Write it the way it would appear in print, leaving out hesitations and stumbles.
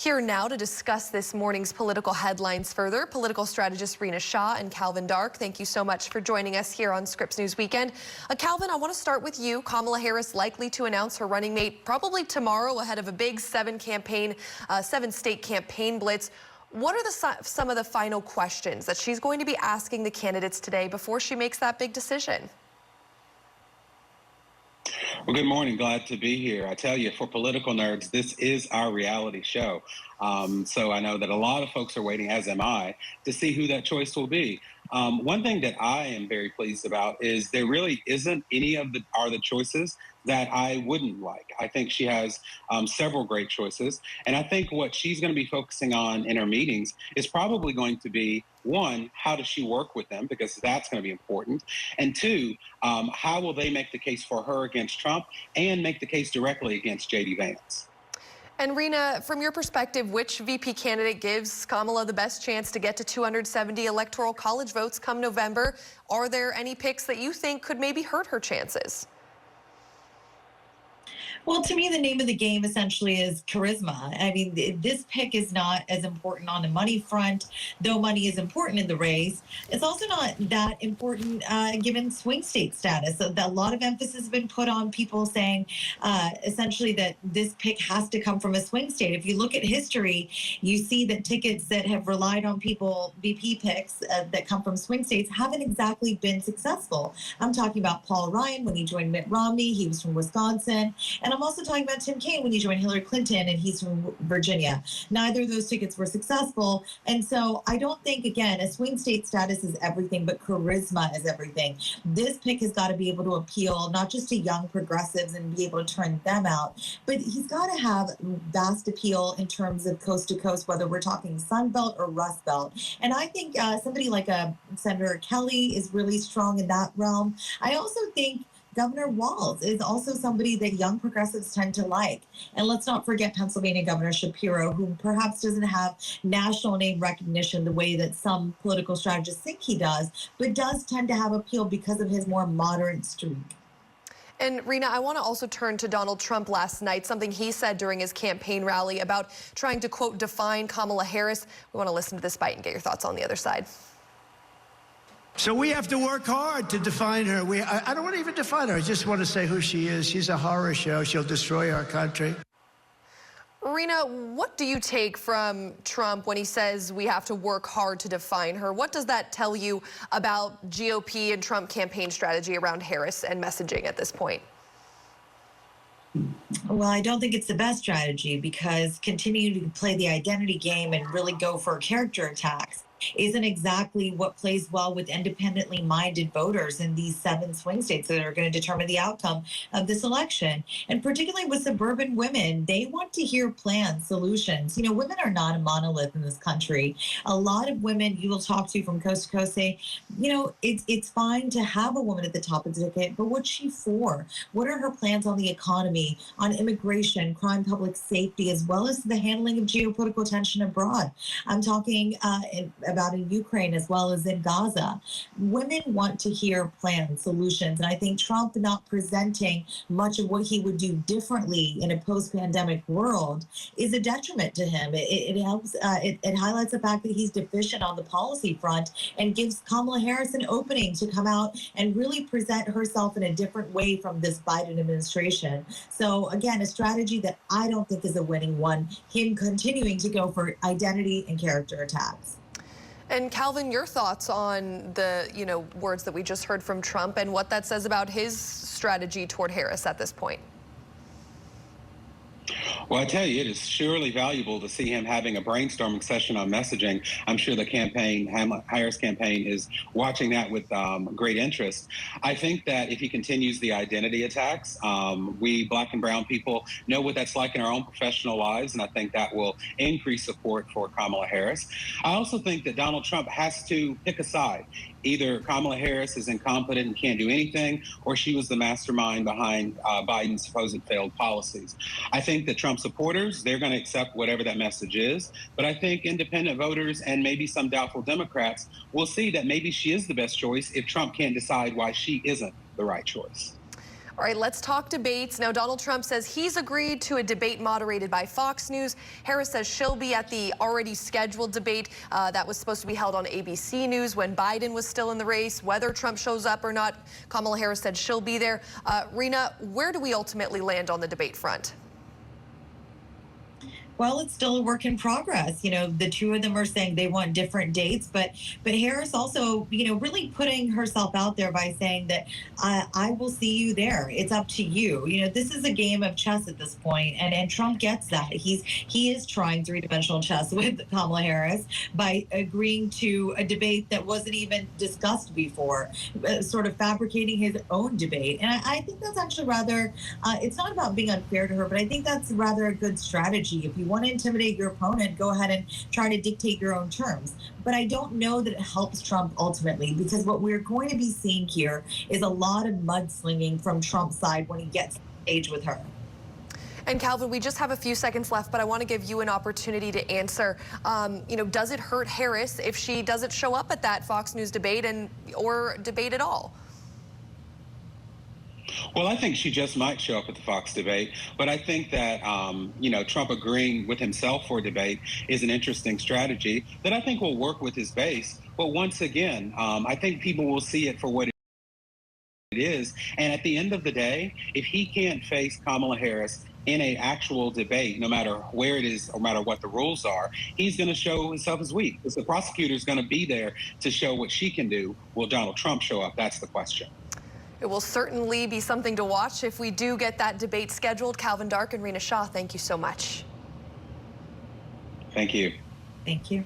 Here now to discuss this morning's political headlines further, political strategist Rena Shah and Calvin Dark. Thank you so much for joining us here on Scripps News Weekend. Calvin, I want to start with you. Kamala Harris likely to announce her running mate probably tomorrow ahead of a big seven-state campaign blitz. What are some of the final questions that she's going to be asking the candidates today before she makes that big decision? Well, good morning. Glad to be here. I tell you, for political nerds, this is our reality show. So I know that a lot of folks are waiting, as am I, to see who that choice will be. One thing that I am very pleased about is there really isn't any of the choices that I wouldn't like. I think she has several great choices. And I think what she's going to be focusing on in her meetings is probably going to be, one, how does she work with them? Because that's going to be important. And two, how will they make the case for her against Trump and make the case directly against J.D. Vance? And Rena, from your perspective, which VP candidate gives Kamala the best chance to get to 270 electoral college votes come November? Are there any picks that you think could maybe hurt her chances? Well, to me, the name of the game essentially is charisma. I mean, this pick is not as important on the money front, though money is important in the race. It's also not that important given swing state status. So a lot of emphasis has been put on people saying essentially that this pick has to come from a swing state. If you look at history, you see that tickets that have relied on people, VP picks that come from swing states haven't exactly been successful. I'm talking about Paul Ryan when he joined Mitt Romney. He was from Wisconsin. And I'm also talking about Tim Kaine when he joined Hillary Clinton, and he's from Virginia. Neither of those tickets were successful. And so I don't think, again, a swing state status is everything, but charisma is everything. This pick has got to be able to appeal not just to young progressives and be able to turn them out, but he's got to have vast appeal in terms of coast to coast, whether we're talking Sun Belt or Rust Belt. And I think somebody like Senator Kelly is really strong in that realm. I also think Governor Walz is also somebody that young progressives tend to like. And let's not forget Pennsylvania Governor Shapiro, who perhaps doesn't have national name recognition the way that some political strategists think he does, but does tend to have appeal because of his more moderate streak. And Rena, I want to also turn to Donald Trump last night, something he said during his campaign rally about trying to, quote, define Kamala Harris. We want to listen to this bite and get your thoughts on the other side. So we have to work hard to define her. I don't want to even define her. I just want to say who she is. She's a horror show. She'll destroy our country. Rena, what do you take from Trump when he says we have to work hard to define her? What does that tell you about GOP and Trump campaign strategy around Harris and messaging at this point? Well, I don't think it's the best strategy because continuing to play the identity game and really go for character attacks isn't exactly what plays well with independently minded voters in these 7 swing states that are going to determine the outcome of this election. And particularly with suburban women, they want to hear plans, solutions. You know, women are not a monolith in this country. A lot of women you will talk to from coast to coast say, you know, it's fine to have a woman at the top of the ticket, but what's she for? What are her plans on the economy, on immigration, crime, public safety, as well as the handling of geopolitical tension abroad? I'm talking about in Ukraine as well as in Gaza. Women want to hear plans, solutions, and I think Trump not presenting much of what he would do differently in a post-pandemic world is a detriment to him. It helps, it highlights the fact that he's deficient on the policy front and gives Kamala Harris an opening to come out and really present herself in a different way from this Biden administration. So again, a strategy that I don't think is a winning one, him continuing to go for identity and character attacks. And Calvin, your thoughts on the, words that we just heard from Trump and what that says about his strategy toward Harris at this point? Well, I tell you, it is surely valuable to see him having a brainstorming session on messaging. I'm sure the Harris campaign is watching that with great interest. I think that if he continues the identity attacks, we Black and brown people know what that's like in our own professional lives, and I think that will increase support for Kamala Harris. I also think that Donald Trump has to pick a side. Either Kamala Harris is incompetent and can't do anything, or she was the mastermind behind Biden's supposed failed policies. I think that Trump supporters, they're going to accept whatever that message is. But I think independent voters and maybe some doubtful Democrats will see that maybe she is the best choice if Trump can't decide why she isn't the right choice. All right, let's talk debates. Now, Donald Trump says he's agreed to a debate moderated by Fox News. Harris says she'll be at the already scheduled debate that was supposed to be held on ABC News when Biden was still in the race. Whether Trump shows up or not, Kamala Harris said she'll be there. Rena, where do we ultimately land on the debate front? Well, it's still a work in progress. You know, the two of them are saying they want different dates, but Harris also, really putting herself out there by saying that I will see you there. It's up to you. You know, this is a game of chess at this point, and Trump gets that. He is trying three-dimensional chess with Kamala Harris by agreeing to a debate that wasn't even discussed before, sort of fabricating his own debate. And I think that's actually rather. It's not about being unfair to her, but I think that's rather a good strategy. If you want to intimidate your opponent, go ahead and try to dictate your own terms. But I don't know that it helps Trump ultimately, because what we're going to be seeing here is a lot of mudslinging from Trump's side when he gets on stage with her. And Calvin, we just have a few seconds left, but I want to give you an opportunity to answer. Does it hurt Harris if she doesn't show up at that Fox News debate or debate at all? Well, I think she just might show up at the Fox debate, but I think that, Trump agreeing with himself for a debate is an interesting strategy that I think will work with his base. But once again, I think people will see it for what it is. And at the end of the day, if he can't face Kamala Harris in an actual debate, no matter where it is, no matter what the rules are, he's going to show himself as weak. Because the prosecutor is going to be there to show what she can do. Will Donald Trump show up? That's the question. It will certainly be something to watch if we do get that debate scheduled. Calvin Dark and Rena Shaw, thank you so much. Thank you. Thank you.